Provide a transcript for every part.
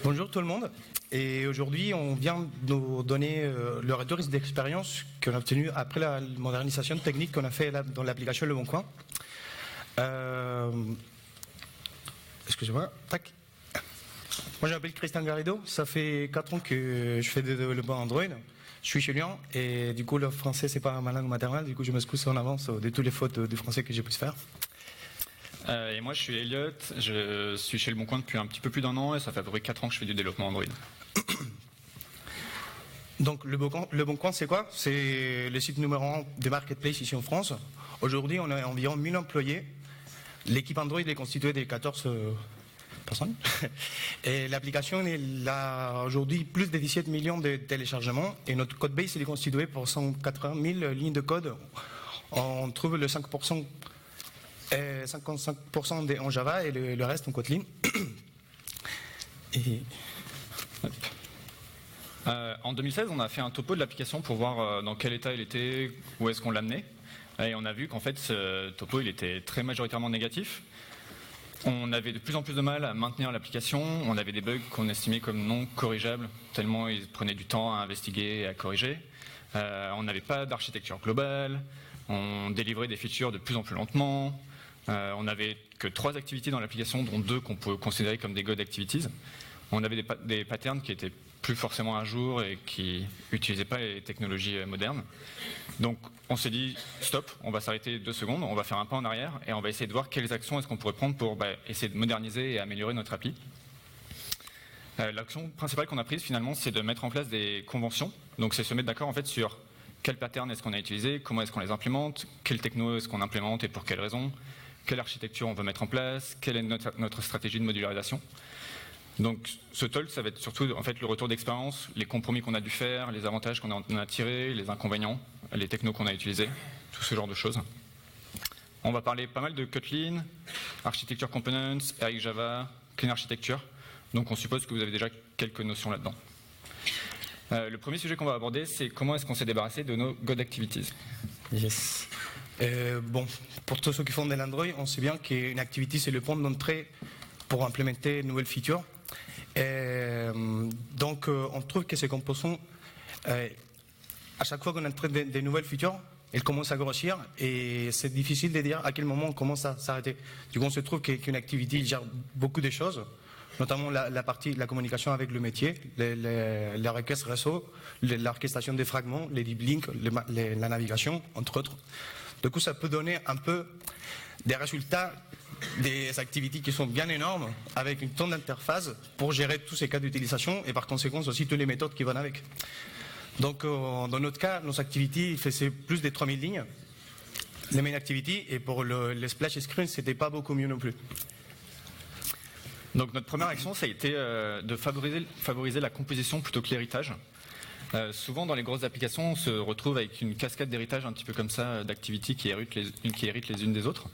Bonjour tout le monde. Et aujourd'hui, on vient de nous donner le retour d'expérience qu'on a obtenu après la modernisation technique qu'on a fait dans l'application Le Bon Coin. Excusez-moi. Tac. Moi, je m'appelle Christian Garrido. Ça fait 4 ans que je fais des développements Android. Je suis chez Lyon et du coup, le français, c'est pas ma langue maternelle. Du coup, je m'excuse en avance de toutes les fautes de français que j'ai pu faire. Et moi, je suis Elliot, je suis chez Le Bon Coin depuis un petit peu plus d'1 an et ça fait à peu près 4 ans que je fais du développement Android. Donc, Le Bon Coin, c'est quoi? C'est le site numéro 1 des marketplaces ici en France. Aujourd'hui, on a environ 1000 employés. L'équipe Android est constituée de 14 personnes. Et l'application, elle a aujourd'hui plus de 17 millions de téléchargements. Et notre code base, il est constitué pour 180 000 lignes de code. On trouve le 55% en Java et le reste en Kotlin. En 2016, on a fait un topo de l'application pour voir dans quel état elle était, où est-ce qu'on l'amenait. Et on a vu qu'en fait, ce topo, il était très majoritairement négatif. On avait de plus en plus de mal à maintenir l'application. On avait des bugs qu'on estimait comme non corrigeables, tellement ils prenaient du temps à investiguer et à corriger. On n'avait pas d'architecture globale. On délivrait des features de plus en plus lentement. On n'avait que 3 activités dans l'application, dont 2 qu'on peut considérer comme des God Activities. On avait des patterns qui étaient plus forcément à jour et qui n'utilisaient pas les technologies modernes. Donc on s'est dit, stop, on va s'arrêter 2 secondes, on va faire un pas en arrière et on va essayer de voir quelles actions est-ce qu'on pourrait prendre pour essayer de moderniser et améliorer notre appli. L'action principale qu'on a prise finalement, c'est de mettre en place des conventions. Donc c'est se mettre d'accord en fait sur quel pattern est-ce qu'on a utilisé, comment est-ce qu'on les implémente, quelle techno est-ce qu'on implémente et pour quelles raisons, quelle architecture on veut mettre en place, quelle est notre stratégie de modularisation. Donc ce talk, ça va être surtout en fait le retour d'expérience, les compromis qu'on a dû faire, les avantages qu'on a tirés, les inconvénients, les technos qu'on a utilisés, tout ce genre de choses. On va parler pas mal de Kotlin, Architecture Components, avec Java, Clean Architecture. Donc on suppose que vous avez déjà quelques notions là-dedans. Le premier sujet qu'on va aborder, c'est comment est-ce qu'on s'est débarrassé de nos God Activities. Yes. Bon, pour tous ceux qui font de l'Android, on sait bien qu'une activity, c'est le point d'entrée pour implémenter une nouvelle feature. Donc, on trouve que ces composants, à chaque fois qu'on intègre des nouvelles features, elles commencent à grossir et c'est difficile de dire à quel moment on commence à s'arrêter. Du coup, on se trouve qu'une activité gère beaucoup de choses, notamment la partie de la communication avec le métier, les requêtes réseau, l'orchestration des fragments, les deep links, la navigation, entre autres. Du coup, ça peut donner un peu des résultats des activités qui sont bien énormes, avec une tonne d'interface pour gérer tous ces cas d'utilisation et par conséquent aussi toutes les méthodes qui vont avec. Donc, dans notre cas, nos activités faisaient plus de 3000 lignes, les main activities, et pour les splash screens, c'était pas beaucoup mieux non plus. Donc notre première action, ça a été de favoriser la composition plutôt que l'héritage. Souvent dans les grosses applications, on se retrouve avec une cascade d'héritage un petit peu comme ça, d'activités qui héritent les unes des autres.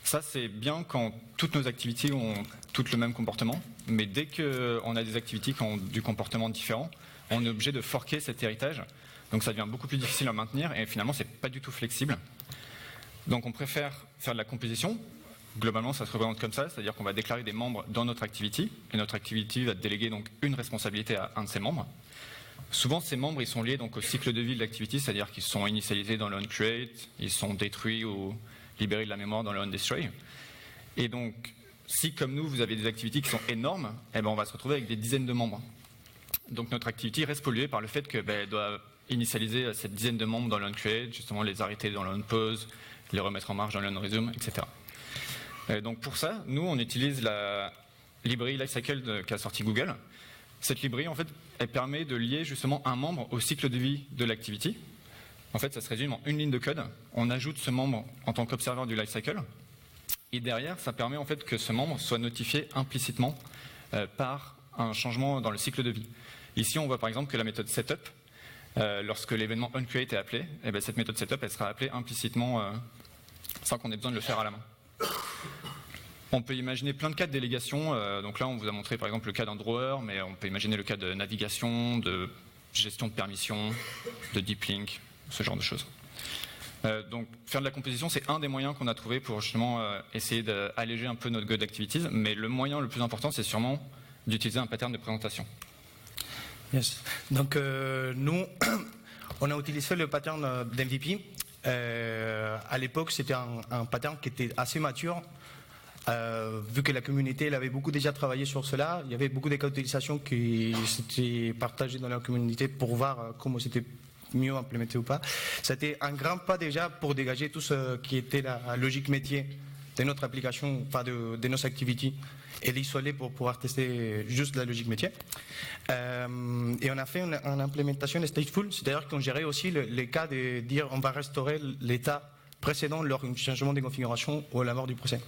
Ça, c'est bien quand toutes nos activités ont toutes le même comportement, mais dès qu'on a des activités qui ont du comportement différent, on est obligé de forker cet héritage. Donc ça devient beaucoup plus difficile à maintenir et finalement, c'est pas du tout flexible. Donc on préfère faire de la composition. Globalement, ça se représente comme ça, c'est-à-dire qu'on va déclarer des membres dans notre activity et notre activity va déléguer donc une responsabilité à un de ses membres. Souvent, ces membres, ils sont liés donc au cycle de vie de l'activity, c'est-à-dire qu'ils sont initialisés dans le onCreate, ils sont détruits ou libérés de la mémoire dans le onDestroy. Et donc, si comme nous, vous avez des activités qui sont énormes, eh ben, on va se retrouver avec des dizaines de membres. Donc notre activity reste polluée par le fait qu'elle doit initialiser cette dizaine de membres dans le onCreate, justement les arrêter dans le onPause, les remettre en marche dans le onResume, etc. Donc pour ça, nous, on utilise la librairie Lifecycle qu'a sorti Google. Cette librairie, en fait, elle permet de lier justement un membre au cycle de vie de l'activity. En fait, ça se résume en une ligne de code. On ajoute ce membre en tant qu'observeur du lifecycle. Et derrière, ça permet en fait que ce membre soit notifié implicitement par un changement dans le cycle de vie. Ici, on voit par exemple que la méthode setup, lorsque l'événement onCreate est appelé, eh bien, cette méthode setup, elle sera appelée implicitement sans qu'on ait besoin de le faire à la main. On peut imaginer plein de cas de délégation. Donc là, on vous a montré par exemple le cas d'un drawer, mais on peut imaginer le cas de navigation, de gestion de permission, de deep link, ce genre de choses. Donc faire de la composition, c'est un des moyens qu'on a trouvé pour justement essayer d'alléger un peu notre God Activities, mais le moyen le plus important, c'est sûrement d'utiliser un pattern de présentation. Yes. Donc nous, on a utilisé le pattern d'MVP. À l'époque, c'était un pattern qui était assez mature. Vu que la communauté elle avait beaucoup déjà travaillé sur cela, il y avait beaucoup de cas d'utilisation qui s'étaient partagés dans la communauté pour voir comment c'était mieux implémenté ou pas. C'était un grand pas déjà pour dégager tout ce qui était la logique métier de notre application, enfin de nos activities, et l'isoler pour pouvoir tester juste la logique métier. Et on a fait une implémentation stateful, c'est-à-dire qu'on gérait aussi les cas de dire on va restaurer l'état précédent lors d'un changement de configuration ou à la mort du procès.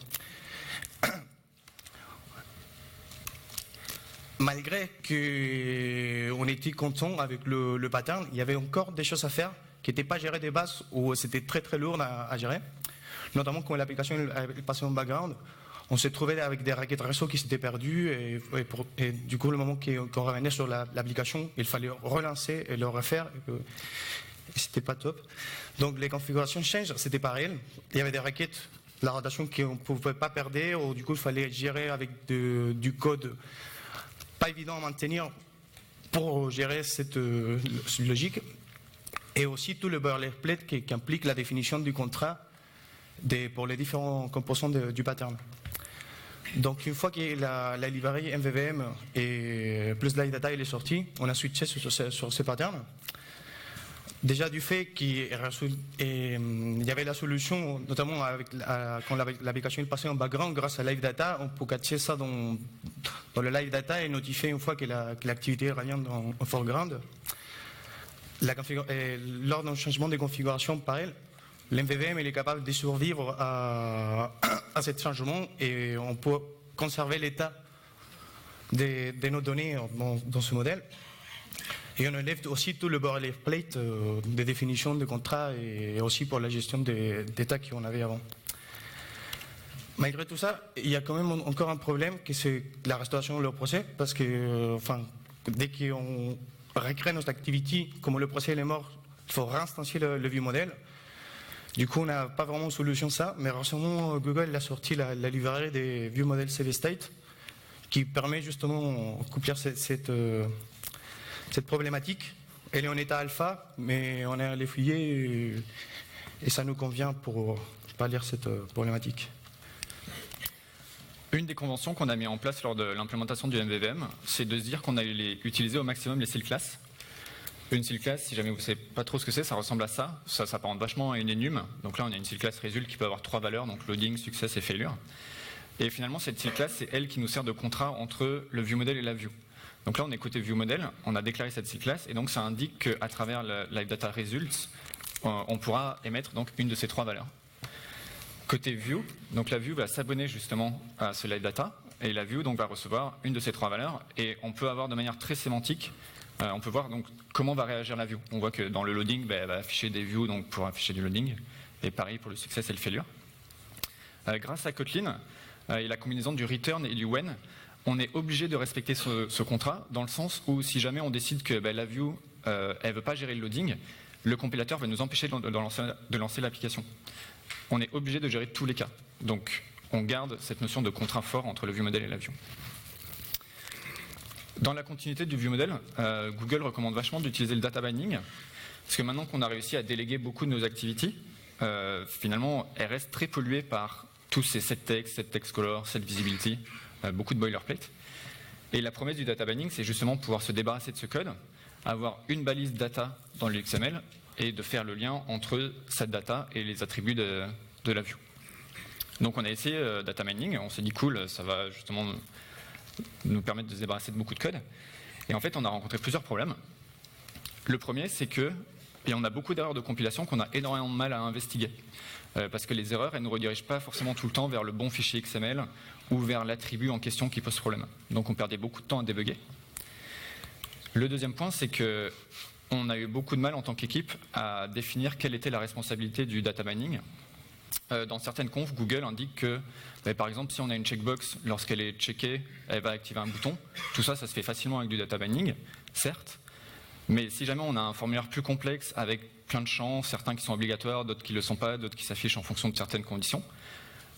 Malgré qu'on était content avec le pattern, il y avait encore des choses à faire qui n'étaient pas gérées de base ou c'était très très lourd à gérer. Notamment quand l'application est passée en background, on s'est trouvé avec des requêtes réseau qui s'étaient perdues et du coup le moment qu'on revenait sur l'application, il fallait relancer et le refaire. Et c'était pas top. Donc les configurations change, c'était pareil. Il y avait des requêtes, la rotation qu'on ne pouvait pas perdre, ou du coup il fallait gérer avec du code pas évident à maintenir pour gérer cette logique. Et aussi tout le boilerplate qui implique la définition du contrat pour les différents composants du pattern. Donc une fois que la librairie MVVM et plus live data est sortie, on a switché sur ce pattern. Déjà du fait qu'il y avait la solution, notamment quand l'application est passée en background grâce à Live Data, on peut catcher ça dans le Live Data et notifier une fois que l'activité revient en foreground. Lors d'un changement de configuration pareil, l'MVVM est capable de survivre à ce changement et on peut conserver l'état de nos données dans ce modèle. Et on enlève aussi tout le boilerplate de définition de contrat et aussi pour la gestion des états qu'on avait avant. Malgré tout ça, il y a quand même encore un problème qui c'est la restauration de leur procès parce que dès qu'on recrée notre activité, comme le procès est mort, il faut réinstancier le vieux modèle. Du coup, on n'a pas vraiment de solution à ça, mais récemment, Google a sorti la librairie des vieux modèles CV State qui permet justement de coupler cette problématique. Elle est en état alpha, mais on est allé fouiller et ça nous convient pour pallier cette problématique. Une des conventions qu'on a mis en place lors de l'implémentation du MVVM, c'est de se dire qu'on allait utiliser au maximum les seal classes. Une seal class, si jamais vous ne savez pas trop ce que c'est, ça ressemble à ça. Ça s'apparente vachement à une enum. Donc là, on a une seal class result qui peut avoir 3 valeurs, donc loading, success et failure. Et finalement, cette seal class, c'est elle qui nous sert de contrat entre le viewModel et la view. Donc là, on est côté viewModel, on a déclaré cette seal class, et donc ça indique qu'à travers le live data results, on pourra émettre donc une de ces 3 valeurs. Côté view, donc la view va s'abonner justement à ce live data, et la view donc va recevoir une de ces 3 valeurs, et on peut avoir de manière très sémantique, on peut voir donc comment va réagir la view. On voit que dans le loading, elle va afficher des views donc pour afficher du loading, et pareil pour le success et le failure. Grâce à Kotlin et la combinaison du return et du when, on est obligé de respecter ce contrat dans le sens où si jamais on décide que la view elle ne veut pas gérer le loading, le compilateur va nous empêcher de lancer l'application. On est obligé de gérer tous les cas. Donc on garde cette notion de contrat fort entre le viewModel et la view. Dans la continuité du viewModel, Google recommande vachement d'utiliser le data binding parce que maintenant qu'on a réussi à déléguer beaucoup de nos activités, finalement elles restent très polluées par tous ces setText, setTextColor, setVisibility, beaucoup de boilerplate. Et la promesse du data binding, c'est justement pouvoir se débarrasser de ce code, avoir une balise data dans le XML et de faire le lien entre cette data et les attributs de la view. Donc on a essayé data binding, on s'est dit cool, ça va justement nous permettre de se débarrasser de beaucoup de code. Et en fait, on a rencontré plusieurs problèmes. Le premier, c'est que, et on a beaucoup d'erreurs de compilation qu'on a énormément de mal à investiguer. Parce que les erreurs, elles ne nous redirigent pas forcément tout le temps vers le bon fichier XML ou vers l'attribut en question qui pose problème. Donc on perdait beaucoup de temps à débugger. Le deuxième point, c'est qu'on a eu beaucoup de mal en tant qu'équipe à définir quelle était la responsabilité du data mining. Dans certaines confs, Google indique que, par exemple, si on a une checkbox, lorsqu'elle est checkée, elle va activer un bouton. Tout ça, ça se fait facilement avec du data mining, certes. Mais si jamais on a un formulaire plus complexe avec plein de champs, certains qui sont obligatoires, d'autres qui ne le sont pas, d'autres qui s'affichent en fonction de certaines conditions,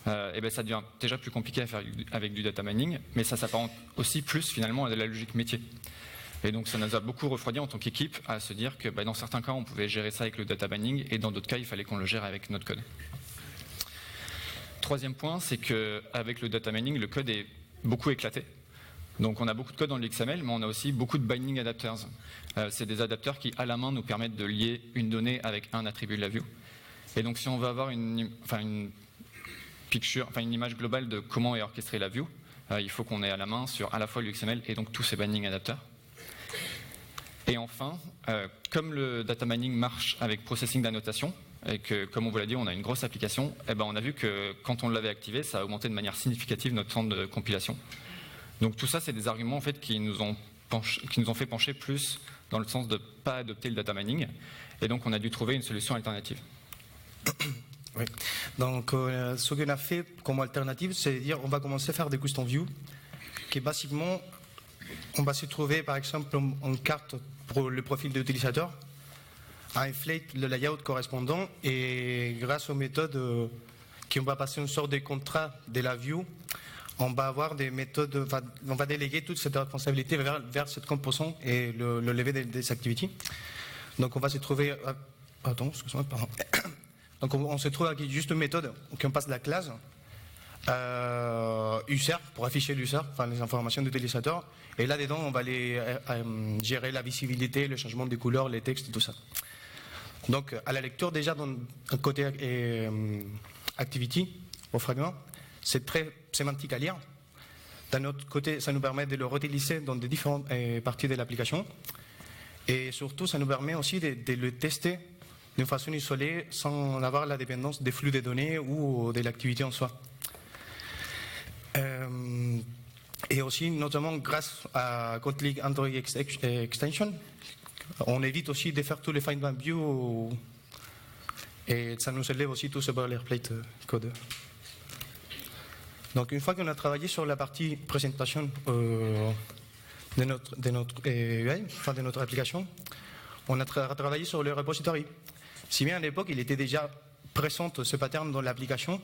et ben ça devient déjà plus compliqué à faire avec du data mining, mais ça s'apparente aussi plus finalement à de la logique métier. Et donc ça nous a beaucoup refroidi en tant qu'équipe à se dire que dans certains cas on pouvait gérer ça avec le data mining et dans d'autres cas il fallait qu'on le gère avec notre code. Troisième point, c'est qu'avec le data mining, le code est beaucoup éclaté. Donc on a beaucoup de code dans le XML, mais on a aussi beaucoup de binding adapters. C'est des adapteurs qui à la main nous permettent de lier une donnée avec un attribut de la view. Et donc si on veut avoir une image globale de comment est orchestrée la view, il faut qu'on ait à la main sur à la fois le XML et donc tous ces binding adapters. Et enfin, comme le data mining marche avec processing d'annotation, et que, comme on vous l'a dit, on a une grosse application, on a vu que quand on l'avait activé, ça a augmenté de manière significative notre temps de compilation. Donc tout ça, c'est des arguments en fait, qui nous ont fait pencher plus dans le sens de ne pas adopter le data mining. Et donc on a dû trouver une solution alternative. Oui. Donc ce qu'on a fait comme alternative, c'est de dire on va commencer à faire des custom views, qui est basiquement, on va se trouver par exemple une carte pour le profil de l'utilisateur, à inflate le layout correspondant, et grâce aux méthodes qui on va passer une sorte de contrat de la view, on va avoir des méthodes, on va déléguer toute cette responsabilité vers cette composante et le lever des activités. Donc on va se trouver, donc on se trouve avec juste une méthode qu'on passe la classe user pour afficher l'user, les informations de l'utilisateur, et là-dedans on va aller gérer la visibilité, le changement des couleurs, les textes et tout ça. Donc à la lecture déjà dans un côté activity au fragment, c'est très sémantique à lire. D'un autre côté, ça nous permet de le réutiliser dans des différentes parties de l'application. Et surtout, ça nous permet aussi de le tester d'une façon isolée sans avoir la dépendance des flux de données ou de l'activité en soi. Et aussi, notamment grâce à Kotlin Android Extension, on évite aussi de faire tous les find and view et ça nous élève aussi tout ce boilerplate code. Donc une fois qu'on a travaillé sur la partie présentation de notre UI, de notre application, on a travaillé sur le repository. Si bien à l'époque il était déjà présent ce pattern dans l'application,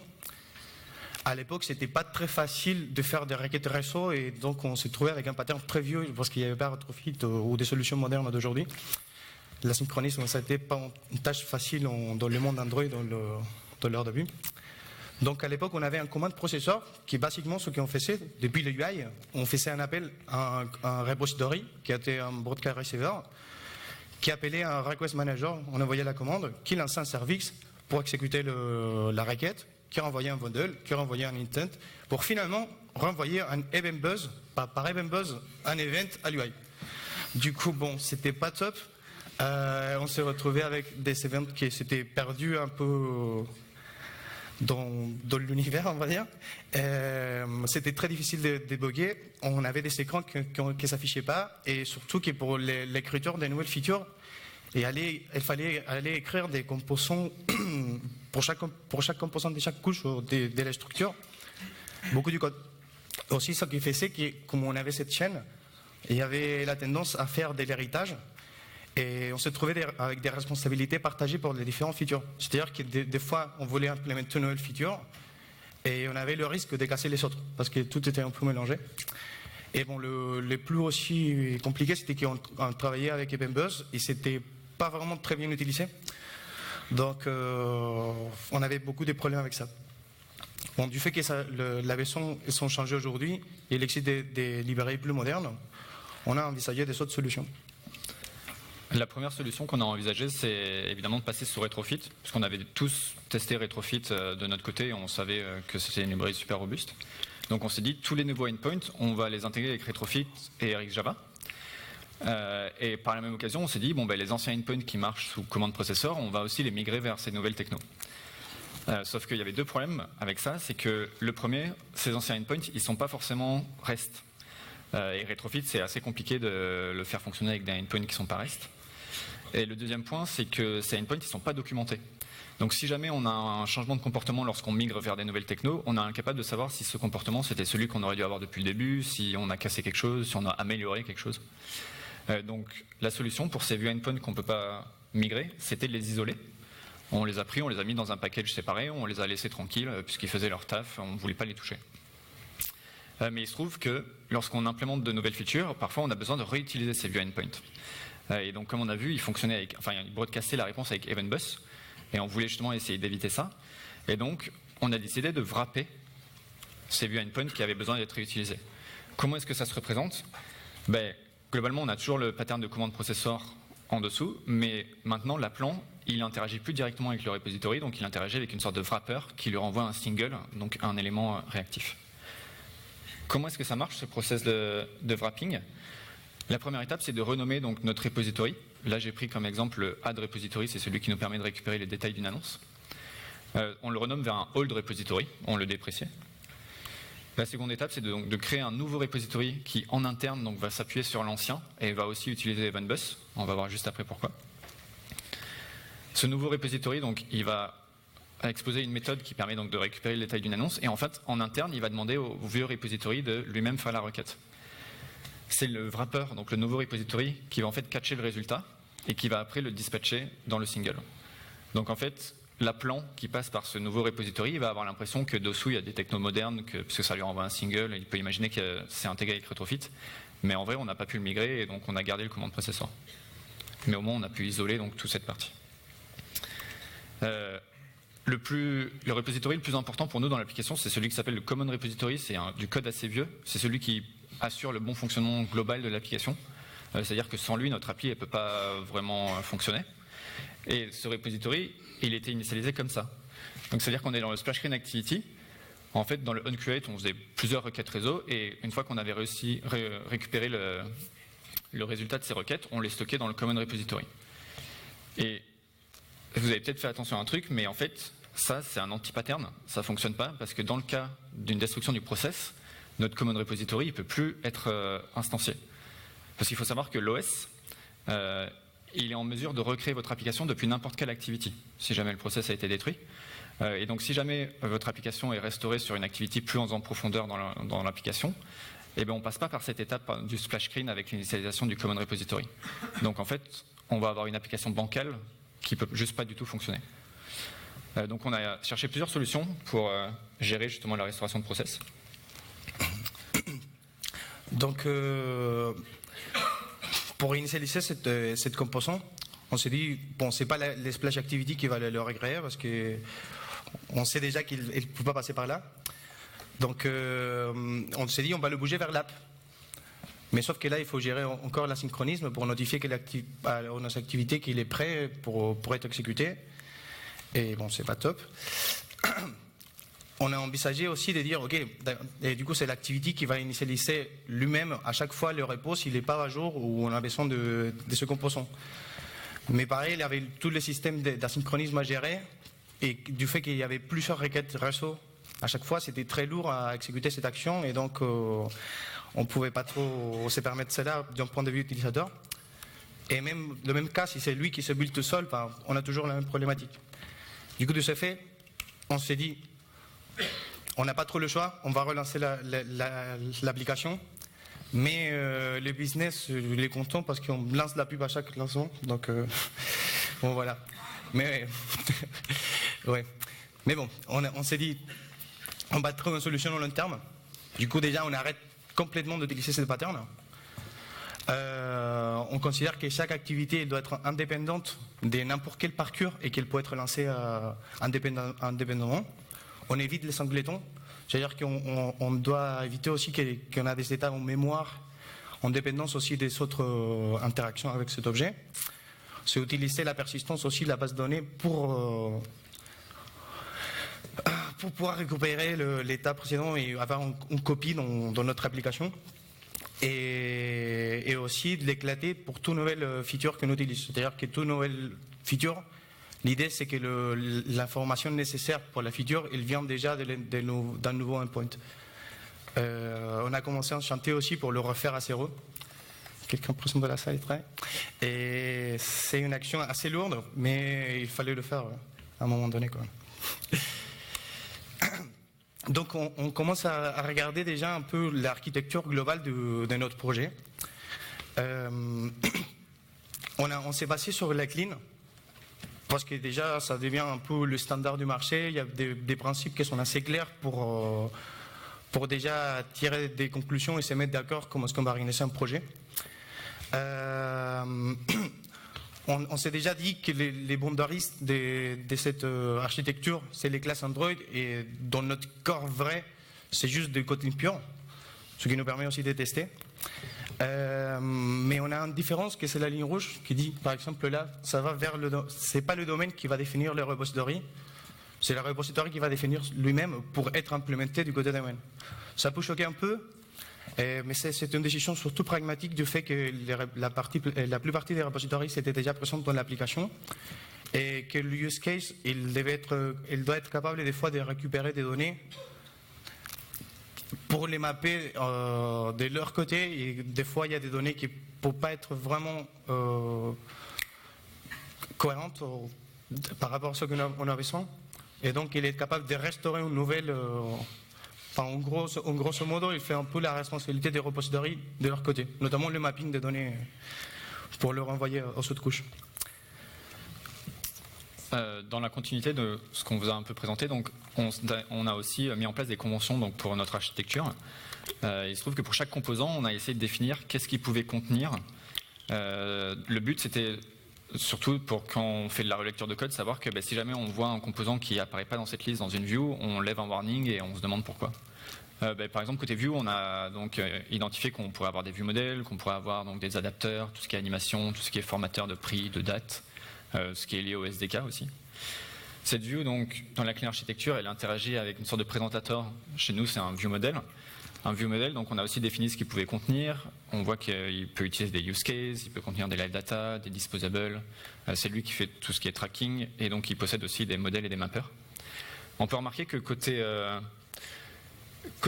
à l'époque c'était pas très facile de faire des requêtes réseau et donc on s'est trouvé avec un pattern très vieux parce qu'il n'y avait pas Retrofit ou des solutions modernes d'aujourd'hui. La synchronisme, ça n'était pas une tâche facile dans le monde Android dans leur début. Donc à l'époque, on avait un command processor qui est basiquement ce qu'on faisait depuis le UI. On faisait un appel à un repository qui était un broadcast receiver qui appelait un request manager. On envoyait la commande, qui lançait un service pour exécuter la requête, qui renvoyait un bundle, qui renvoyait un intent, pour finalement renvoyer un event buzz, par event buzz, un event à l'UI. Du coup, bon, c'était pas top. On s'est retrouvé avec des events qui s'étaient perdus un peu dans l'univers, on va dire. C'était très difficile de débugger. On avait des écrans qui ne s'affichaient pas, et surtout que pour l'écriture des nouvelles features, il fallait aller écrire des composants pour chaque composant de chaque couche de la structure, beaucoup du code. Aussi, ce qui faisait que, comme on avait cette chaîne, il y avait la tendance à faire de l'héritage. Et on se trouvait avec des responsabilités partagées pour les différentes features. C'est-à-dire que des fois, on voulait implémenter une nouvelle feature et on avait le risque de casser les autres parce que tout était un peu mélangé. Et bon, le plus aussi compliqué, c'était qu'on travaillait avec EvenBuzz et c'était pas vraiment très bien utilisé. Donc, on avait beaucoup de problèmes avec ça. Bon, du fait que la version sont changées aujourd'hui et il existe des librairies plus modernes, on a envisagé des autres solutions. La première solution qu'on a envisagée, c'est évidemment de passer sur Retrofit, parce qu'on avait tous testé Retrofit de notre côté et on savait que c'était une librairie super robuste. Donc on s'est dit, tous les nouveaux endpoints, on va les intégrer avec Retrofit et RxJava. Et par la même occasion, on s'est dit, les anciens endpoints qui marchent sous commande processeur, on va aussi les migrer vers ces nouvelles technos. Sauf qu'il y avait deux problèmes avec ça, c'est que le premier, ces anciens endpoints, ils ne sont pas forcément REST. Et Retrofit, c'est assez compliqué de le faire fonctionner avec des endpoints qui ne sont pas REST. Et le deuxième point, c'est que ces endpoints ne sont pas documentés. Donc si jamais on a un changement de comportement lorsqu'on migre vers des nouvelles technos, on est incapable de savoir si ce comportement c'était celui qu'on aurait dû avoir depuis le début, si on a cassé quelque chose, si on a amélioré quelque chose. Donc la solution pour ces vieux endpoints qu'on ne peut pas migrer, c'était de les isoler On les a pris, on les a mis dans un package séparé, on les a laissés tranquilles puisqu'ils faisaient leur taf, on ne voulait pas les toucher. Mais il se trouve que lorsqu'on implémente de nouvelles features, parfois on a besoin de réutiliser ces view endpoints. Et donc comme on a vu, il broadcastait la réponse avec Event Bus, et on voulait justement essayer d'éviter ça. Et donc on a décidé de wrapper ces view endpoints qui avaient besoin d'être réutilisés. Comment est-ce que ça se représente? Globalement, on a toujours le pattern de commande processor en dessous, mais maintenant l'appelant, il n'interagit plus directement avec le repository, donc il interagit avec une sorte de wrapper qui lui renvoie un single, donc un élément réactif. Comment est-ce que ça marche, ce process de wrapping? La première étape, c'est de renommer donc notre repository. Là, j'ai pris comme exemple le add repository, c'est celui qui nous permet de récupérer les détails d'une annonce. On le renomme vers un old repository, on le déprécie. La seconde étape, c'est de créer un nouveau repository qui, en interne, donc, va s'appuyer sur l'ancien et va aussi utiliser Event Bus. On va voir juste après pourquoi. Ce nouveau repository, donc, il va exposer une méthode qui permet donc de récupérer le détail d'une annonce. Et en fait, en interne, il va demander au vieux repository de lui-même faire la requête. C'est le wrapper, donc le nouveau repository, qui va en fait catcher le résultat et qui va après le dispatcher dans le single. Donc en fait, l'appelant qui passe par ce nouveau repository, il va avoir l'impression que dessous il y a des technos modernes, puisque ça lui renvoie un single, il peut imaginer que c'est intégré avec Retrofit. Mais en vrai, on n'a pas pu le migrer et donc on a gardé le command processor. Mais au moins, on a pu isoler donc toute cette partie. Le repository le plus important pour nous dans l'application, c'est celui qui s'appelle le Common Repository. C'est du code assez vieux. C'est celui qui assure le bon fonctionnement global de l'application. C'est-à-dire que sans lui, notre appli ne peut pas vraiment fonctionner. Et ce repository, il était initialisé comme ça. Donc c'est-à-dire qu'on est dans le splash screen activity. En fait, dans le onCreate, on faisait plusieurs requêtes réseau. Et une fois qu'on avait réussi à récupérer le résultat de ces requêtes, on les stockait dans le Common Repository. Et vous avez peut-être fait attention à un truc, mais en fait, ça, c'est un anti-pattern. Ça ne fonctionne pas parce que dans le cas d'une destruction du process, notre Common Repository ne peut plus être instancié. Parce qu'il faut savoir que l'OS, il est en mesure de recréer votre application depuis n'importe quelle activity, si jamais le process a été détruit. Et donc, si jamais votre application est restaurée sur une activity plus en profondeur dans l'application, eh bien, on ne passe pas par cette étape du splash screen avec l'initialisation du Common Repository. Donc, en fait, on va avoir une application bancale qui ne peut juste pas du tout fonctionner. Donc on a cherché plusieurs solutions pour gérer justement la restauration de process. Donc pour initialiser cette composante, on s'est dit, bon, c'est pas les splash activity qui va le recréer parce qu'on sait déjà qu'il ne peut pas passer par là. Donc on s'est dit, on va le bouger vers l'app. Mais sauf que là, il faut gérer encore l'asynchronisme pour notifier à nos activités qu'il est prêt pour être exécuté. Et bon, c'est pas top. On a envisagé aussi de dire, ok, et du coup, c'est l'activité qui va initialiser lui-même à chaque fois le repo s'il n'est pas à jour ou on a besoin de ce composant. Mais pareil, il y avait tout le système d'asynchronisme à gérer et du fait qu'il y avait plusieurs requêtes réseau, à chaque fois, c'était très lourd à exécuter cette action et donc on ne pouvait pas trop se permettre cela d'un point de vue utilisateur. Et même le même cas, si c'est lui qui se build tout seul, on a toujours la même problématique. Du coup, de ce fait, on s'est dit, on n'a pas trop le choix, on va relancer l'application, mais le business, il est content parce qu'on lance la pub à chaque lancement, donc bon voilà. Mais ouais. Mais bon, on s'est dit, on va trouver une solution au long terme. Du coup, déjà, on arrête complètement d'utiliser ce pattern. On considère que chaque activité doit être indépendante de n'importe quel parcours et qu'elle peut être lancée indépendamment. On évite les singletons, c'est-à-dire qu'on doit éviter aussi qu'on a des états en mémoire en dépendance aussi des autres interactions avec cet objet. C'est utiliser la persistance aussi de la base de données pour pouvoir récupérer l'état précédent et avoir une copie dans notre application. Et aussi de l'éclater pour toute nouvelle feature qu'on utilise. C'est-à-dire que toute nouvelle feature, l'idée c'est que l'information nécessaire pour la feature, elle vient déjà d'un nouveau endpoint. On a commencé un chantier aussi pour le refaire à zéro. Quelqu'un présent de la salle est prêt. Et c'est une action assez lourde, mais il fallait le faire à un moment donné, quoi. Donc on commence à regarder déjà un peu l'architecture globale de notre projet. On s'est basé sur la clean. parce que déjà, ça devient un peu le standard du marché. Il y a des principes qui sont assez clairs pour déjà tirer des conclusions et se mettre d'accord comment est-ce qu'on va organiser un projet. On s'est déjà dit que les boundaries de cette architecture, c'est les classes Android, et dans notre corps vrai, c'est juste du Kotlin pur, ce qui nous permet aussi de tester. Mais on a une différence que c'est la ligne rouge qui dit, par exemple là, ça va vers c'est pas le domaine qui va définir le repository, c'est le repository qui va définir lui-même pour être implémenté du côté domaine. Ça peut choquer un peu, mais c'est une décision surtout pragmatique du fait que la plupart des repositories étaient déjà présentes dans l'application et que le use case, il doit être capable des fois de récupérer des données pour les mapper de leur côté, et des fois il y a des données qui ne peuvent pas être vraiment cohérentes par rapport à ce qu'on a besoin, et donc il est capable de restaurer une nouvelle. En grosso modo, il fait un peu la responsabilité des repositories de leur côté, notamment le mapping des données pour le renvoyer aux autres couches. Dans la continuité de ce qu'on vous a un peu présenté, donc on a aussi mis en place des conventions donc, pour notre architecture. Il se trouve que pour chaque composant, on a essayé de définir qu'est-ce qu'il pouvait contenir. Le but, c'était surtout pour quand on fait de la relecture de code, savoir que si jamais on voit un composant qui apparaît pas dans cette liste dans une view, on lève un warning et on se demande pourquoi. Par exemple, côté view, on a donc identifié qu'on pourrait avoir des view modèles, qu'on pourrait avoir donc des adapteurs, tout ce qui est animation, tout ce qui est formateur de prix, de date, ce qui est lié au SDK aussi. Cette view, donc, dans la clé architecture, elle interagit avec une sorte de présentateur. Chez nous, c'est un view model. Un view model, donc on a aussi défini ce qu'il pouvait contenir. On voit qu'il peut utiliser des use cases, il peut contenir des live data, des disposables. C'est lui qui fait tout ce qui est tracking, et donc il possède aussi des modèles et des mappers. On peut remarquer que côté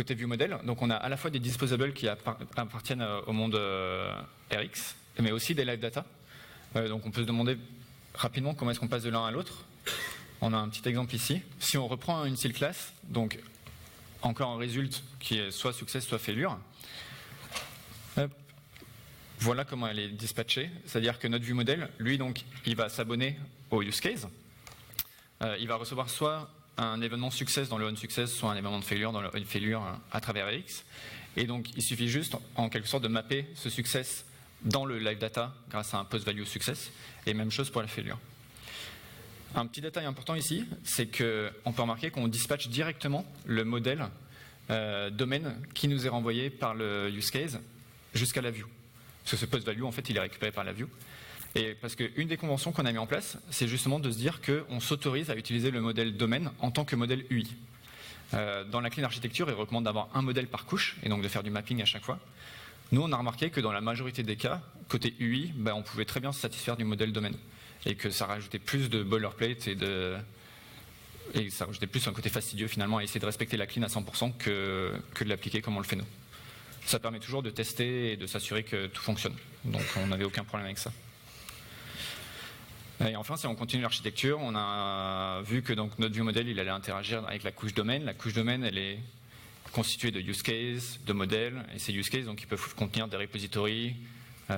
view model, donc on a à la fois des disposables qui appartiennent au monde RX, mais aussi des live data. Donc on peut se demander rapidement comment est-ce qu'on passe de l'un à l'autre. On a un petit exemple ici. Si on reprend une style class, donc encore un résultat qui est soit success, soit failure. Voilà comment elle est dispatchée. C'est-à-dire que notre view model, lui, donc, il va s'abonner au use case. Il va recevoir soit un événement success dans le on-success, soit un événement de failure dans le on-failure à travers RX. Et donc, il suffit juste, en quelque sorte, de mapper ce success dans le live data grâce à un post-value success. Et même chose pour la failure. Un petit détail important ici, c'est qu'on peut remarquer qu'on dispatche directement le modèle domaine qui nous est renvoyé par le use case jusqu'à la view. Parce que ce post-value, en fait, il est récupéré par la view. Et parce qu'une des conventions qu'on a mis en place, c'est justement de se dire qu'on s'autorise à utiliser le modèle domaine en tant que modèle UI. Dans la clean architecture, il recommande d'avoir un modèle par couche et donc de faire du mapping à chaque fois. Nous, on a remarqué que dans la majorité des cas, côté UI, on pouvait très bien se satisfaire du modèle domaine. Et que ça rajoutait plus de boilerplate et ça rajoutait plus un côté fastidieux finalement à essayer de respecter la clean à 100% que de l'appliquer comme on le fait nous. Ça permet toujours de tester et de s'assurer que tout fonctionne. Donc on n'avait aucun problème avec ça. Et enfin, si on continue l'architecture, on a vu que donc, notre view model il allait interagir avec la couche domaine. La couche domaine, elle est constituée de use cases, de modèles, et ces use cases donc, ils peuvent contenir des repositories,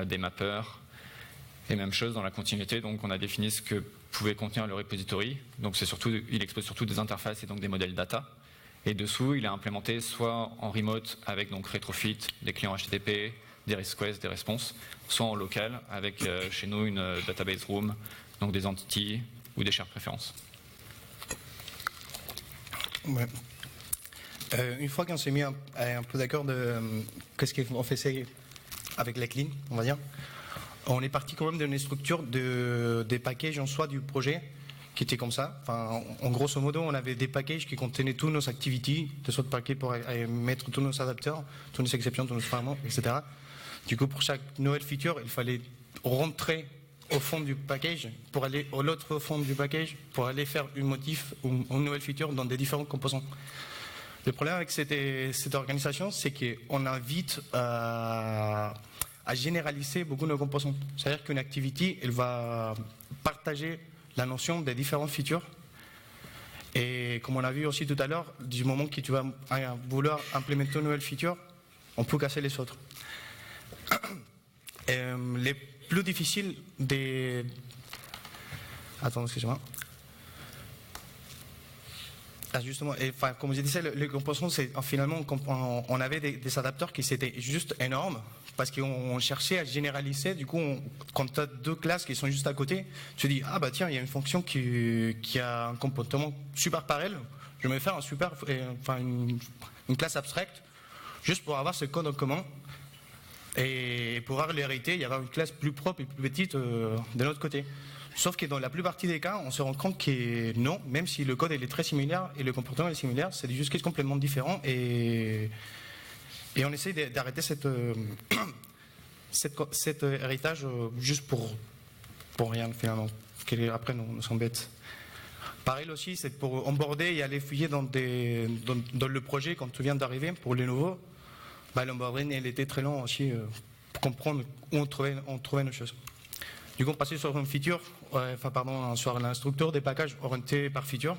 des mappers. Et même chose dans la continuité, donc on a défini ce que pouvait contenir le repository. Donc il expose surtout des interfaces et donc des modèles data. Et dessous, il est implémenté soit en remote avec donc retrofit, des clients HTTP, des requests, des responses, soit en local avec chez nous une database room, donc des entities ou des shared préférences. Ouais. Une fois qu'on s'est mis un peu d'accord de qu'est-ce qu'on fait avec la clean, on va dire. On est parti quand même d'une structure des packages en soi du projet qui était comme ça. Enfin, en grosso modo, on avait des packages qui contenaient tous nos activities, de sorte paquets pour mettre tous nos adapteurs, toutes nos exceptions, tous nos fragments, etc. Du coup, pour chaque nouvelle feature, il fallait rentrer au fond du package pour aller à l'autre fond du package pour aller faire une motif ou une nouvelle feature dans des différents composants. Le problème avec cette organisation, c'est qu'on invite à généraliser beaucoup nos composants. C'est-à-dire qu'une activité, elle va partager la notion des différentes features. Et comme on a vu aussi tout à l'heure, du moment que tu vas vouloir implémenter une nouvelle feature, on peut casser les autres. Les plus difficiles Attends, excusez-moi. Ah, justement, et, enfin, comme je disais, les composants, c'est finalement, on avait des adapteurs qui étaient juste énormes parce qu'on cherchait à généraliser. Du coup, quand tu as deux classes qui sont juste à côté, tu te dis ah bah tiens, il y a une fonction qui a un comportement super pareil. Je vais faire une classe abstraite juste pour avoir ce code en commun et pouvoir l'hériter. Il y avait une classe plus propre et plus petite de l'autre côté. Sauf que dans la plupart des cas, on se rend compte que non, même si le code il est très similaire et le comportement est similaire, c'est juste quelque chose complètement différent et on essaie d'arrêter cet héritage juste pour rien finalement, qui après nous embête. Pareil aussi, c'est pour onboarder et aller fouiller dans le projet quand tu viens d'arriver pour les nouveaux. Bah, l'onboarding il était très long aussi pour comprendre où on trouvait nos choses. Du coup, on passait sur une feature, sur l'instructeur des packages orienté par feature,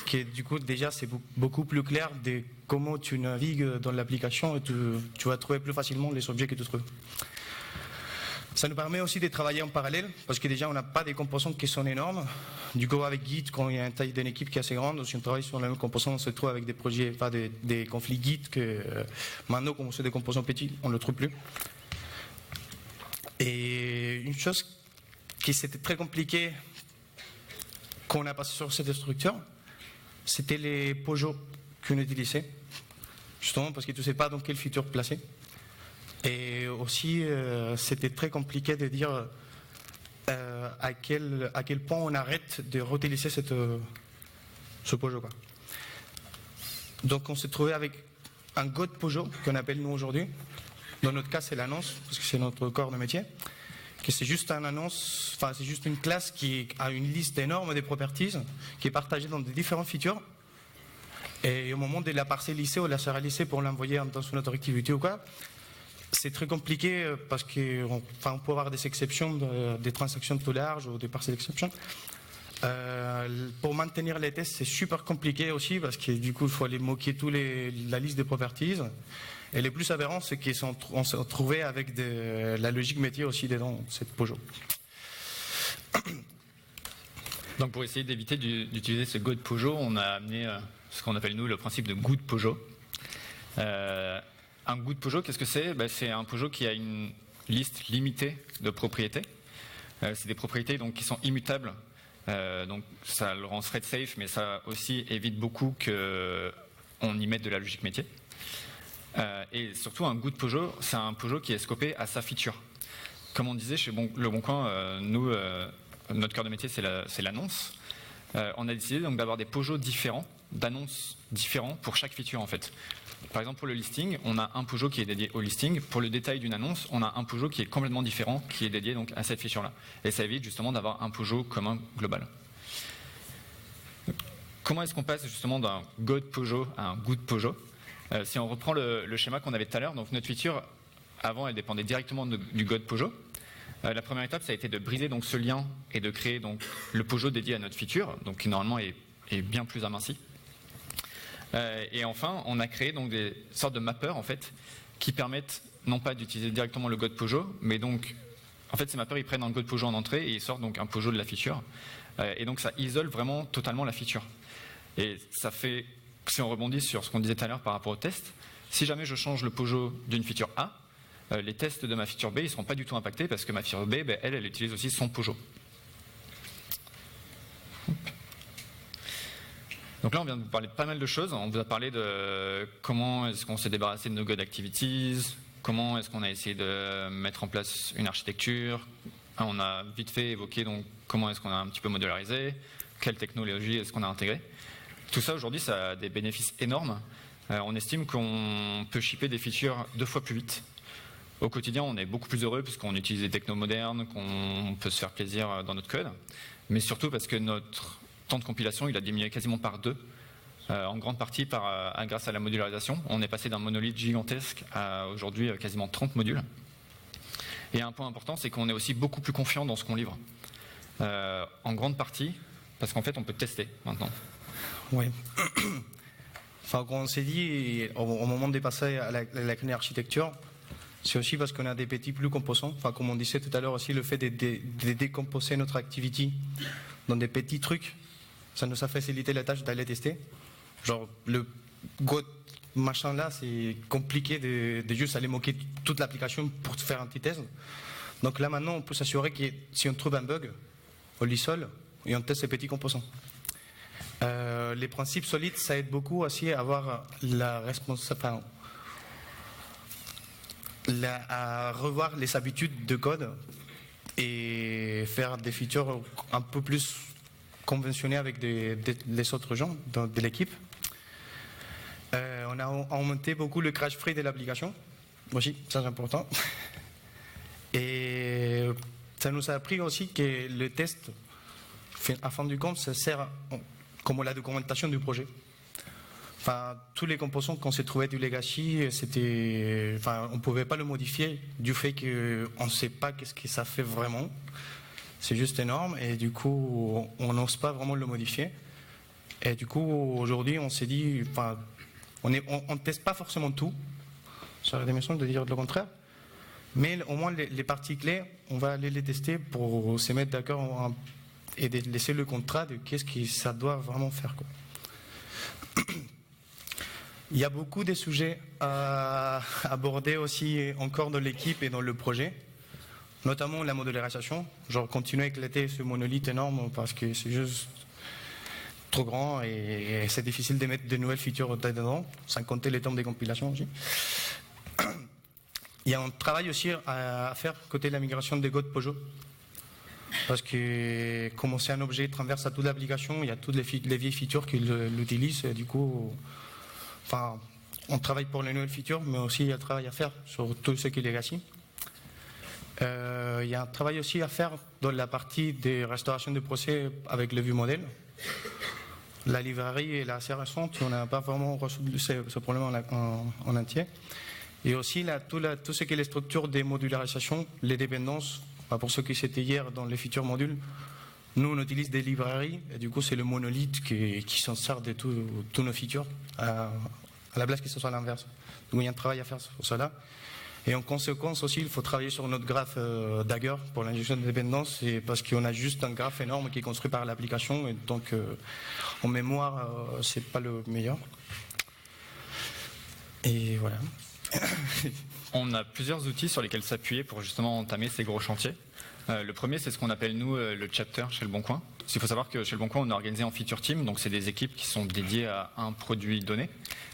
qui est du coup déjà c'est beaucoup plus clair de comment tu navigues dans l'application et tu vas trouver plus facilement les objets que tu trouves. Ça nous permet aussi de travailler en parallèle, parce que déjà on n'a pas des composants qui sont énormes. Du coup, avec Git, quand il y a une taille d'une équipe qui est assez grande, si on travaille sur les mêmes composants, on se trouve avec des projets, des conflits Git que maintenant, quand on fait des composants petits, on ne le trouve plus. Et une chose qui c'était très compliqué quand on a passé sur cette structure, c'était les POJO qu'on utilisait, justement parce que tu ne sais pas dans quelle feature placer. Et aussi, c'était très compliqué de dire à quel point on arrête de réutiliser ce POJO, quoi. Donc on s'est trouvé avec un God POJO qu'on appelle nous aujourd'hui. Dans notre cas, c'est l'annonce, parce que c'est notre corps de métier. Que c'est juste un annonce, enfin c'est juste une classe qui a une liste énorme de properties qui est partagée dans des différentes features. Et au moment de la parcelliser ou de la sérialiser pour l'envoyer dans une autre activité ou quoi, c'est très compliqué parce qu'on peut avoir des exceptions, des transactions tout larges ou des partial exceptions. Pour maintenir les tests, c'est super compliqué aussi parce que du coup, il faut aller moquer la liste des properties. Et le plus aberrant, c'est qu'on s'est retrouvé avec la logique métier aussi dedans, cette POJO. Donc pour essayer d'éviter d'utiliser ce God POJO, on a amené ce qu'on appelle nous le principe de Good POJO. Un Good POJO, qu'est-ce que c'est? C'est un POJO qui a une liste limitée de propriétés. C'est des propriétés donc, qui sont immutables. Donc ça le rend thread safe, mais ça aussi évite beaucoup qu'on y mette de la logique métier. Et surtout, un Good POJO, c'est un POJO qui est scopé à sa feature. Comme on disait chez Le Bon Coin, nous, notre cœur de métier, c'est l'annonce. On a décidé donc d'avoir des POJO différents, d'annonces différents pour chaque feature en fait. Par exemple, pour le listing, on a un POJO qui est dédié au listing. Pour le détail d'une annonce, on a un POJO qui est complètement différent, qui est dédié donc à cette feature-là. Et ça évite justement d'avoir un POJO commun global. Comment est-ce qu'on passe justement d'un God POJO à un Good POJO? Si on reprend le schéma qu'on avait tout à l'heure, donc notre feature, avant, elle dépendait directement du God POJO. La première étape, ça a été de briser donc ce lien et de créer donc le POJO dédié à notre feature, donc qui normalement est bien plus aminci. Et enfin, on a créé donc des sortes de mappeurs en fait, qui permettent non pas d'utiliser directement le God POJO, mais donc en fait ces mappeurs ils prennent un God POJO en entrée et ils sortent donc un POJO de la feature. Et donc ça isole vraiment totalement la feature. Et ça fait, si on rebondit sur ce qu'on disait tout à l'heure par rapport au test, si jamais je change le POJO d'une feature A, les tests de ma feature B ils ne seront pas du tout impactés parce que ma feature B, elle utilise aussi son POJO. Donc là, on vient de vous parler de pas mal de choses. On vous a parlé de comment est-ce qu'on s'est débarrassé de nos God Activities, comment est-ce qu'on a essayé de mettre en place une architecture. On a vite fait évoqué donc comment est-ce qu'on a un petit peu modularisé, quelle technologie est-ce qu'on a intégré. Tout ça, aujourd'hui, ça a des bénéfices énormes. On estime qu'on peut shipper des features 2 fois plus vite. Au quotidien, on est beaucoup plus heureux puisqu'on utilise des technos modernes, qu'on peut se faire plaisir dans notre code, mais surtout parce que notre temps de compilation, il a diminué quasiment par 2, en grande partie grâce à la modularisation. On est passé d'un monolithe gigantesque à aujourd'hui quasiment 30 modules. Et un point important, c'est qu'on est aussi beaucoup plus confiant dans ce qu'on livre. En grande partie, parce qu'en fait, on peut tester maintenant. Oui. Enfin, quand on s'est dit, au moment de passer à la clé architecture, c'est aussi parce qu'on a des petits plus composants. Enfin, comme on disait tout à l'heure aussi, le fait de décomposer notre activity dans des petits trucs, ça nous a facilité la tâche d'aller tester. Genre le Go machin là, c'est compliqué de juste aller moquer toute l'application pour faire un petit test. Donc là maintenant, on peut s'assurer que si on trouve un bug, on l'isole et on teste ces petits composants. Les principes solides, ça aide beaucoup aussi à avoir la responsabilité, à revoir les habitudes de code et faire des features un peu plus conventionnées avec les autres gens de l'équipe. On a augmenté beaucoup le crash free de l'application, aussi, ça c'est important. Et ça nous a appris aussi que le test, à fin du compte, ça sert comme la documentation du projet. Enfin, tous les composants qu'on s'est trouvés du legacy, on ne pouvait pas le modifier du fait qu'on ne sait pas qu'est-ce que ça fait vraiment. C'est juste énorme et du coup, on n'ose pas vraiment le modifier. Et du coup, aujourd'hui, on s'est dit, on ne teste pas forcément tout. Ça aurait été méchant de dire le contraire. Mais au moins, les parties clés, on va aller les tester pour se mettre d'accord et de laisser le contrat de qu'est-ce que ça doit vraiment faire, quoi. Il y a beaucoup de sujets à aborder aussi encore dans l'équipe et dans le projet, notamment la modélisation. Genre continuer à éclater ce monolithe énorme parce que c'est juste trop grand et c'est difficile de mettre de nouvelles features dedans, sans compter les temps de compilation aussi. Il y a un travail aussi à faire côté de la migration de Go de Pojo. Parce que comme c'est un objet qui traverse à toute l'application, il y a toutes les vieilles features qui l'utilisent. Du coup, on travaille pour les nouvelles features, mais aussi il y a un travail à faire sur tout ce qui est legacy. Il y a un travail aussi à faire dans la partie des restaurations de procès avec le vue modèle. La librairie est assez récente, on n'a pas vraiment résolu ce problème en entier. Et aussi tout ce qui est les structures de modularisation, les dépendances. Pour ceux qui étaient hier dans les futurs modules, nous on utilise des librairies et du coup c'est le monolithe qui s'en sert de tous nos features à la place que ce soit l'inverse. Donc il y a un travail à faire sur cela. Et en conséquence aussi, il faut travailler sur notre graphe Dagger pour l'injection de dépendances, parce qu'on a juste un graphe énorme qui est construit par l'application et donc en mémoire c'est pas le meilleur. Et voilà. On a plusieurs outils sur lesquels s'appuyer pour justement entamer ces gros chantiers. Le premier, c'est ce qu'on appelle nous le chapter chez Le Bon Coin. Il faut savoir que chez Le Bon Coin, on est organisé en feature team, donc c'est des équipes qui sont dédiées à un produit donné.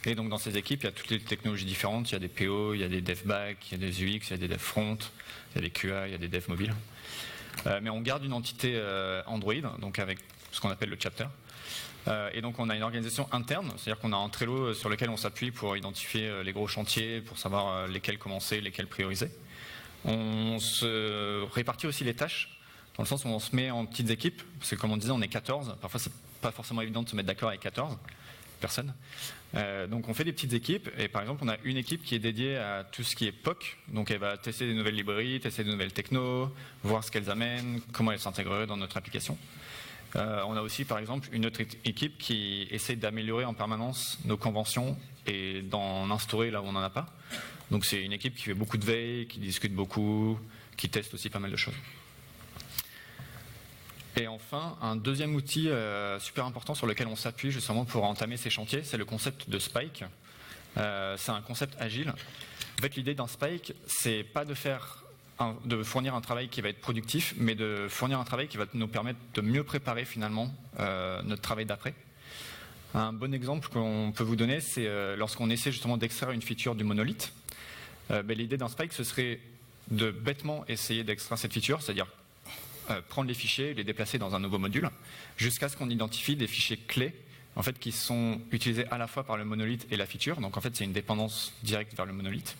Et donc dans ces équipes, il y a toutes les technologies différentes. Il y a des PO, il y a des dev back, il y a des UX, il y a des dev front, il y a des QA, il y a des dev mobile. Mais on garde une entité Android, donc avec ce qu'on appelle le chapter. Et donc on a une organisation interne, c'est-à-dire qu'on a un Trello sur lequel on s'appuie pour identifier les gros chantiers, pour savoir lesquels commencer, lesquels prioriser. On se répartit aussi les tâches, dans le sens où on se met en petites équipes, parce que comme on disait, on est 14, parfois c'est pas forcément évident de se mettre d'accord avec 14 personnes. Donc on fait des petites équipes, et par exemple on a une équipe qui est dédiée à tout ce qui est POC, donc elle va tester des nouvelles librairies, tester des nouvelles technos, voir ce qu'elles amènent, comment elles s'intègrent dans notre application. On a aussi par exemple une autre équipe qui essaie d'améliorer en permanence nos conventions et d'en instaurer là où on n'en a pas. Donc c'est une équipe qui fait beaucoup de veille, qui discute beaucoup, qui teste aussi pas mal de choses. Et enfin, un deuxième outil super important sur lequel on s'appuie justement pour entamer ces chantiers, c'est le concept de Spike. C'est un concept agile. En fait, l'idée d'un Spike, c'est pas de fournir un travail qui va être productif, mais de fournir un travail qui va nous permettre de mieux préparer finalement notre travail d'après. Un bon exemple qu'on peut vous donner, c'est lorsqu'on essaie justement d'extraire une feature du monolithe. L'idée d'un Spike, ce serait de bêtement essayer d'extraire cette feature, c'est-à-dire prendre les fichiers et les déplacer dans un nouveau module, jusqu'à ce qu'on identifie des fichiers clés en fait, qui sont utilisés à la fois par le monolithe et la feature. Donc en fait, c'est une dépendance directe vers le monolithe.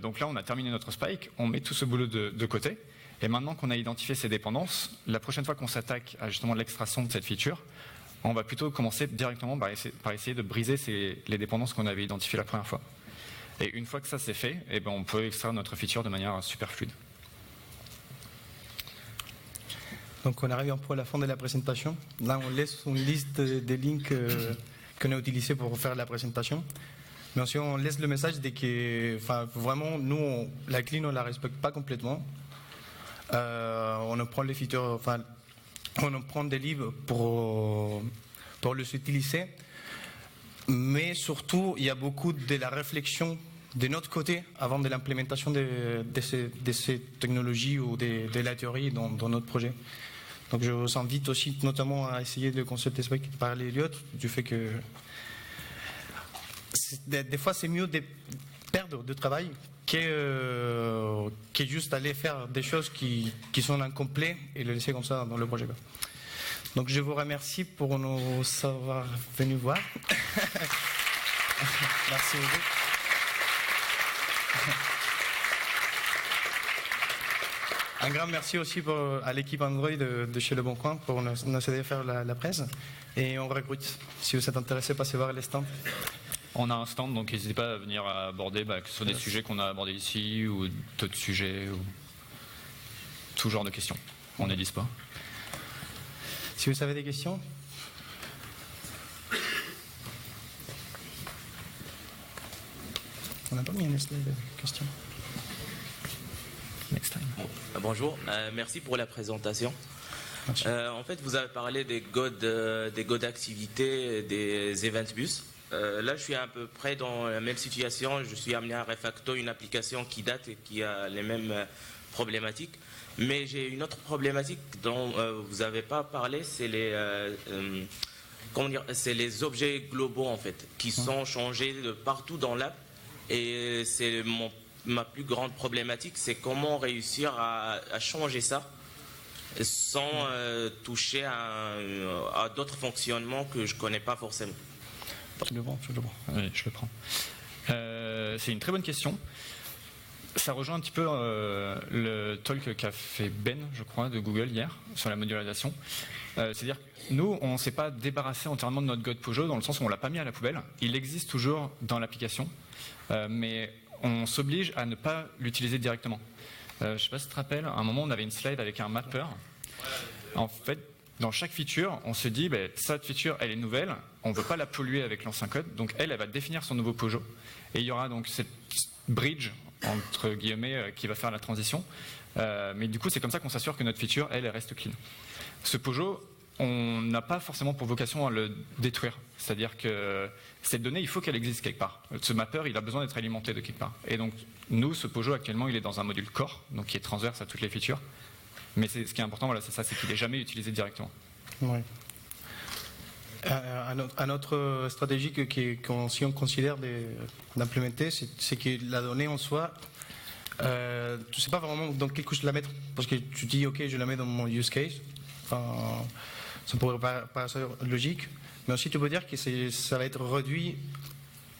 Donc là, on a terminé notre Spike, on met tout ce boulot de côté. Et maintenant qu'on a identifié ces dépendances, la prochaine fois qu'on s'attaque à justement l'extraction de cette feature, on va plutôt commencer directement par essayer de briser les dépendances qu'on avait identifiées la première fois. Et une fois que ça c'est fait, on peut extraire notre feature de manière super fluide. Donc on arrive un peu à la fin de la présentation. Là, on laisse une liste des links qu'on a utilisés pour faire la présentation. Mais aussi, on laisse le message de que, vraiment, nous, la clean, on ne la respecte pas complètement. On prend les features, on en prend des livres pour les utiliser, mais surtout, il y a beaucoup de la réflexion de notre côté avant de l'implémentation de ces technologies ou de la théorie dans notre projet. Donc je vous invite aussi notamment à essayer le concept par Elliott, du fait que des fois c'est mieux de perdre de travail que juste aller faire des choses qui sont incomplètes et le laisser comme ça dans le projet. Donc je vous remercie pour nous avoir venus voir. Merci beaucoup. Un grand merci aussi à l'équipe Android de chez Le Bon Coin pour nous aider à faire la presse. Et on recrute. Si vous êtes intéressé, passez voir les stands. On a un stand, donc n'hésitez pas à venir aborder, que ce soit des sujets qu'on a abordés ici ou d'autres sujets, ou tout genre de questions. On est dispo. Si vous avez des questions. On n'a pas mis un slide de questions. Next time. Bonjour, merci pour la présentation. En fait, vous avez parlé des go d'activité, des event bus. Là, je suis à peu près dans la même situation. Je suis amené à Refacto, une application qui date et qui a les mêmes problématiques. Mais j'ai une autre problématique dont vous n'avez pas parlé, c'est les objets globaux en fait, qui sont changés de partout dans l'app. Et c'est ma plus grande problématique, c'est comment réussir à changer ça sans toucher à d'autres fonctionnements que je ne connais pas forcément. Oui, je le prends. C'est une très bonne question. Ça rejoint un petit peu le talk qu'a fait Ben, je crois, de Google hier, sur la modularisation. C'est-à-dire que nous, on ne s'est pas débarrassé entièrement de notre God Pojo, dans le sens où on ne l'a pas mis à la poubelle. Il existe toujours dans l'application, mais on s'oblige à ne pas l'utiliser directement. Je ne sais pas si tu te rappelles, à un moment, on avait une slide avec un mapper. En fait, dans chaque feature, on se dit, cette feature, elle est nouvelle, on ne veut pas la polluer avec l'ancien code, donc elle va définir son nouveau Pojo. Et il y aura donc cette bridge, entre guillemets, qui va faire la transition. Mais du coup, c'est comme ça qu'on s'assure que notre feature, elle reste clean. Ce Pojo, on n'a pas forcément pour vocation à le détruire. C'est-à-dire que cette donnée, il faut qu'elle existe quelque part. Ce mapper, il a besoin d'être alimenté de quelque part. Et donc, nous, ce Pojo, actuellement, il est dans un module core, donc qui est transverse à toutes les features. Mais ce qui est important, voilà, c'est ça, c'est qu'il n'est jamais utilisé directement. Oui. Un autre stratégie si on considère d'implémenter, c'est que la donnée en soi, tu ne sais pas vraiment dans quelle couche la mettre. Parce que tu dis, OK, je la mets dans mon use case. Enfin, ça pourrait paraître logique. Mais aussi, tu peux dire que ça va être réduit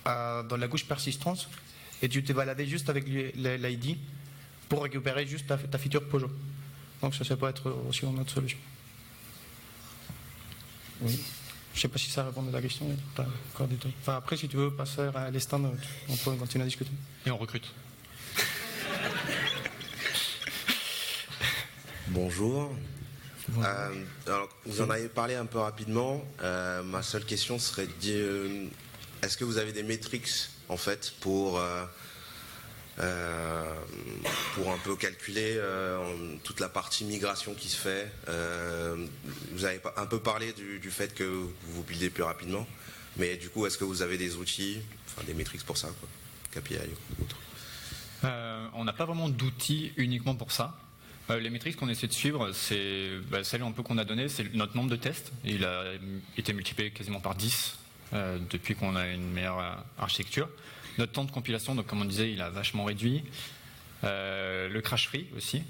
dans la couche persistance. Et tu te balader juste avec l'ID pour récupérer juste ta feature Pojo. Donc ça peut être aussi une autre solution. Oui. Je ne sais pas si ça répond à la question. Pas encore des trucs. Enfin, après, si tu veux passer à les stands, on peut continuer à discuter. Et on recrute. Bonjour. Alors, vous en avez parlé un peu rapidement. Ma seule question serait de dire, est-ce que vous avez des métriques en fait pour un peu calculer toute la partie migration qui se fait. Vous avez un peu parlé du fait que vous buildez plus rapidement, mais du coup, est-ce que vous avez des outils, des métriques pour ça, quoi, KPI ou autre? On n'a pas vraiment d'outils uniquement pour ça. Les métriques qu'on essaie de suivre, c'est celle un peu qu'on a donnée, c'est notre nombre de tests. Il a été multiplié quasiment par 10 depuis qu'on a une meilleure architecture. Notre temps de compilation, donc comme on disait, il a vachement réduit. Le crash free aussi.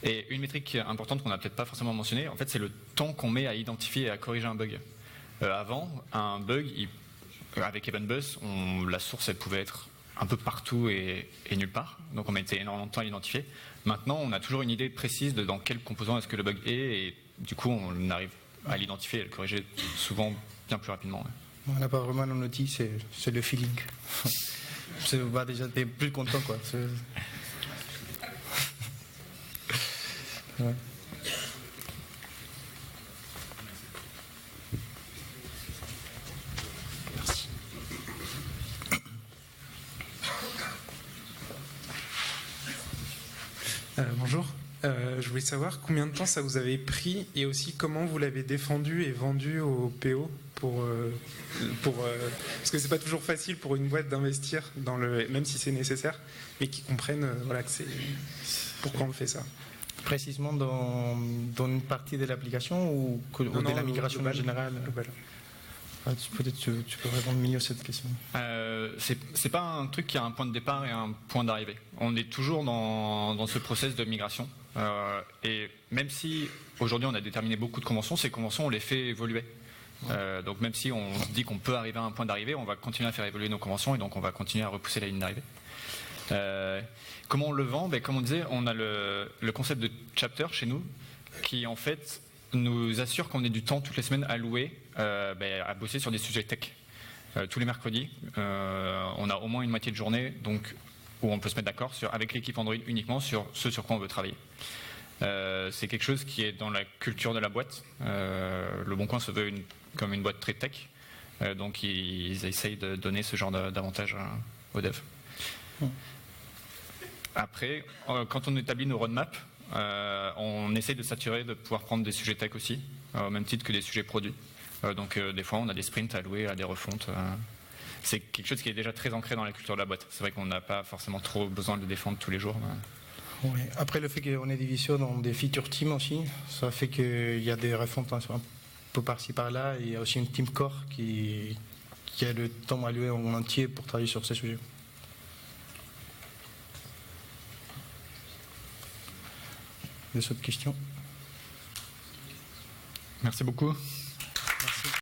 Et une métrique importante qu'on n'a peut-être pas forcément mentionnée, en fait, c'est le temps qu'on met à identifier et à corriger un bug. Avant, un bug, avec EventBus, la source, elle pouvait être un peu partout et nulle part. Donc on mettait énormément de temps à l'identifier. Maintenant, on a toujours une idée précise de dans quel composant est-ce que le bug est, et du coup, on arrive à l'identifier et à le corriger souvent bien plus rapidement. Ouais. On n'a pas vraiment un outil, c'est le feeling. Déjà, t'es plus content, quoi. Ouais. Merci. Bonjour. Je voulais savoir combien de temps ça vous avait pris et aussi comment vous l'avez défendu et vendu au PO parce que c'est pas toujours facile pour une boîte d'investir même si c'est nécessaire, mais qu'ils comprennent voilà, que c'est pourquoi on fait ça. Précisément dans une partie de l'application ou de la migration en général Peut-être tu peux répondre mieux à cette question. C'est pas un truc qui a un point de départ et un point d'arrivée. On est toujours dans ce process de migration. Et même si aujourd'hui on a déterminé beaucoup de conventions, ces conventions on les fait évoluer. Donc même si on se dit qu'on peut arriver à un point d'arrivée, on va continuer à faire évoluer nos conventions et donc on va continuer à repousser la ligne d'arrivée. Comment on le vend? Comme on disait, on a le concept de chapter chez nous qui en fait nous assure qu'on ait du temps toutes les semaines alloué à bosser sur des sujets tech. Tous les mercredis, on a au moins une moitié de journée donc, où on peut se mettre d'accord avec l'équipe Android uniquement sur ce sur quoi on veut travailler. C'est quelque chose qui est dans la culture de la boîte. Le Bon Coin se veut comme une boîte très tech, donc ils essayent de donner ce genre d'avantages aux devs. Après, quand on établit nos roadmaps, on essaye de s'assurer de pouvoir prendre des sujets tech aussi, au même titre que des sujets produits. Donc des fois, on a des sprints alloués à des refontes. C'est quelque chose qui est déjà très ancré dans la culture de la boîte. C'est vrai qu'on n'a pas forcément trop besoin de le défendre tous les jours. Oui. Après, le fait qu'on ait division dans des feature teams aussi, ça fait qu'il y a des refontes un peu par-ci par-là. Il y a aussi une team core qui a le temps alloué en entier pour travailler sur ces sujets. Des autres questions? Merci beaucoup.